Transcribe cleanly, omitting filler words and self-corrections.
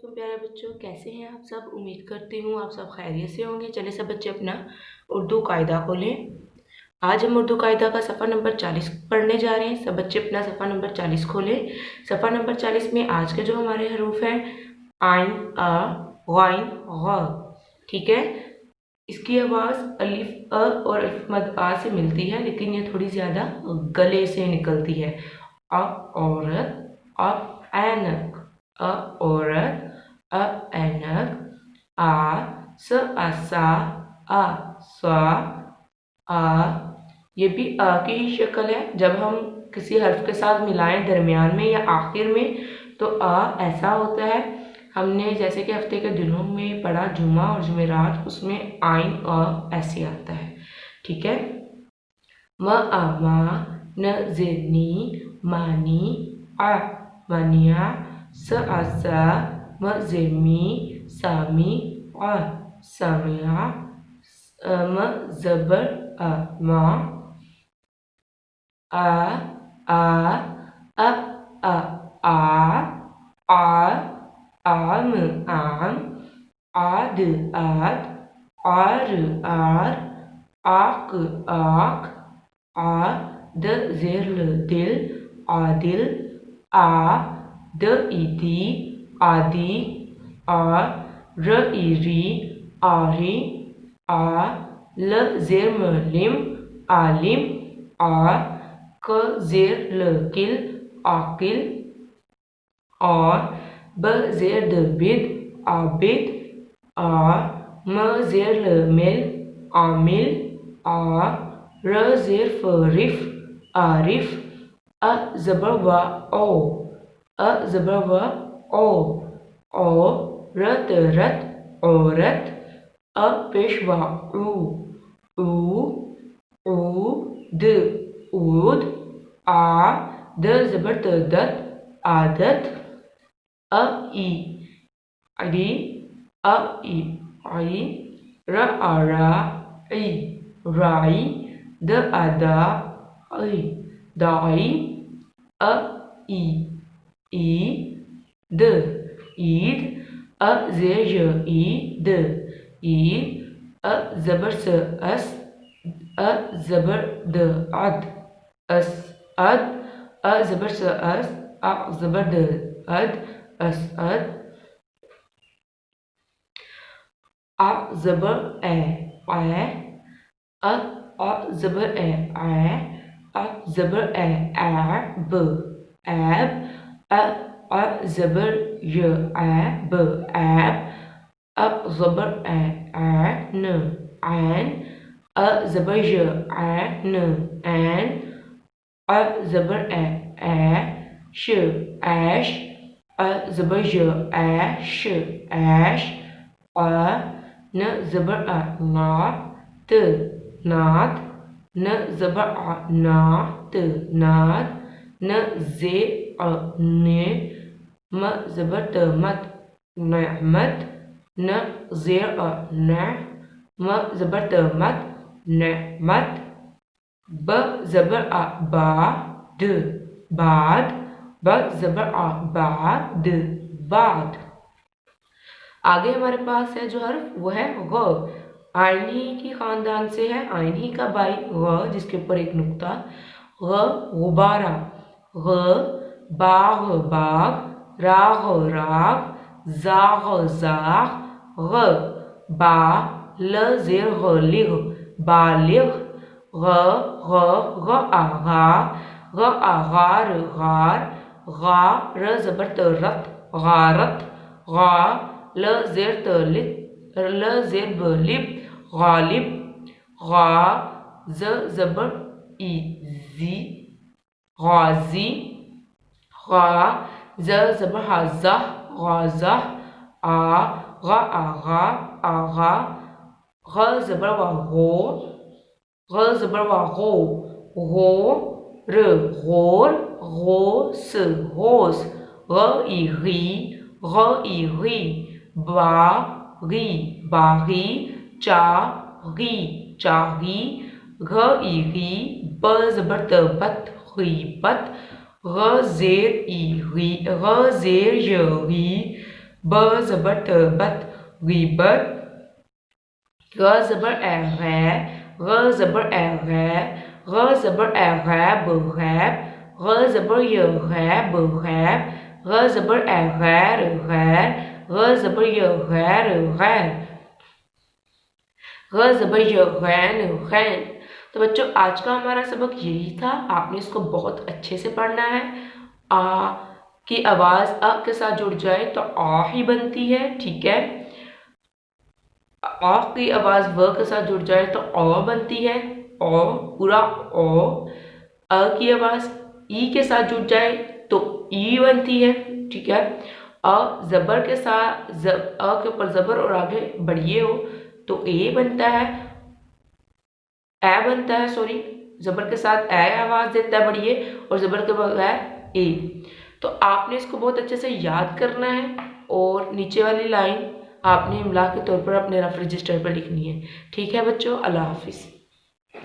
वालेकुम प्यारे बच्चों, कैसे हैं आप सब। उम्मीद करती हूँ आप सब खैरियत से होंगे। चले सब बच्चे अपना उर्दू कायदा खोलें। आज हम उर्दू कायदा का सफ़ा नंबर 40 पढ़ने जा रहे हैं। सब बच्चे अपना सफ़ा नंबर 40 खोलें। सफ़ा नंबर 40 में आज के जो हमारे हरूफ हैं आइन, अ, गैन, ग। ठीक है, इसकी आवाज़ अलिफ अ और अलिफ मद आ से मिलती है, लेकिन ये थोड़ी ज़्यादा गले से निकलती है। अ औरत, अ ऐनक, अ औरत, अ ऐनक, आ स आसा, आ स्वा, आ। ये भी आ की ही शक्ल है। जब हम किसी हर्फ के साथ मिलाएं दरमियान में या आखिर में तो आ ऐसा होता है। हमने जैसे कि हफ्ते के दिनों में पढ़ा जुमा और जुमेरात, उसमें आइन अ ऐसे आता है। ठीक है, म आमा, न ज़ेनी, मानी, आ मानिया, स आसा, म ज़ेमी, सामी, आ सामिया, म ज़बर आ मा, आ आ अ आ आम आम, आद आद, आर आर, आक आक, आ द ज़ेर दिल, आदिल, आ द इदी, आदि, आ र इरी, आरी, आ ल ज़ेर लिम, आलिम, आ क ज़ेर किल, आकिल, और ब ज़ेर बिद, आबिद, आ म ज़ेर मिल, आमिल, आ र ज़ेर रिफ, आरिफ, अ ज़बर व ओ, अ ज़बर व ओ रत रत, औरत, अ पेश व ऊद, ऊद, आ द ज़बर दत, आदत, अ ई अरी, अ ई आई, र आरा, ई राई, द अदा, आई दाई, अ ई द ईद, अ ज़ेर ईद, ईद, अ ज़बर स अस, अ ज़बर द अद, अस अद, अ ज़बर स अस, अ ज़बर द अद, अस अद, अ ज़बर ए, अ ज़बर ए, अ ज़बर ए, ऐब, ऐब, अ ज़बर य, ऐब, ऐब, अ ज़बर ए, ऐन, ऐन, अ ज़बर य, ऐन, ऐन, अ ज़बर ए, ऐश, ऐश, अ ज़बर य, ऐश, ऐश, अ न ज़बर अ, नात, नात, न ज़बर अ, नात, नात, न ज़े अ, ने, म ज़बर त मत, नेमत, न ज़ेर अ, न, म ज़बर त मत, नेमत, ब ज़बर अ, बाद, बाद, ब ज़बर अ, बाद, बाद। आगे हमारे पास है जो हर्फ वो है ग। आइन ही की खानदान से है, आइन ही का बाई ग, जिसके ऊपर एक नुक्ता। ग गुबारा, ग बाग बाग, राग राग, जाग जाग, ग बा ल ज़ेर लिग, बालिग, ग ग आगा, ग आगार गार, गा र ज़बर त रत, गारत, गा ल ज़ेर तलित, ल ज़ेर बलिब, गालिब, गा ज ज़बर इजी, गाजी, गा ज ज़बर हाजा, गाजा, आ गा आगा, आगा, ग ज़बर वागो, ग ज़बर वागो, गो र गोर, गोस, गोस, ग इगी, ग इगी, बागी, बागी, चागी, चागी, घ इगी, ब ज़बर त बत, गीबत, ग ज़ेर इगी, ग ज़ेर यगी, ब ज़बर त बत ग़ीबत। ग ज़बर ए गै, ग ज़बर ए गै, ग ज़बर ए गैब गैब, ग ज़बर य गैब गैब, ग ज़बर ए गैर गैर, ग ज़बर य गैर गैर, ग ज़बर य गैन गैन। तो बच्चों आज का हमारा सबक यही था। आपने इसको बहुत अच्छे से पढ़ना है। आ की आवाज़ अ के साथ जुड़ जाए तो आ ही बनती है, ठीक है। आ की आवाज़ व के साथ जुड़ जाए तो अ बनती है, ओ पूरा ओ। अ की आवाज़ ई के साथ जुड़ जाए तो ई बनती है, ठीक है। अ ज़बर के साथ अ के ऊपर ज़बर और आगे बढ़िए हो तो ए बनता है, ए बनता है, सॉरी, ज़बर के साथ ए आवाज़ देता है बढ़िए और ज़बर के बगैर ए। तो आपने इसको बहुत अच्छे से याद करना है और नीचे वाली लाइन आपने इमला के तौर पर अपने रफ रजिस्टर पर लिखनी है, ठीक है बच्चों। अल्लाह हाफिज़।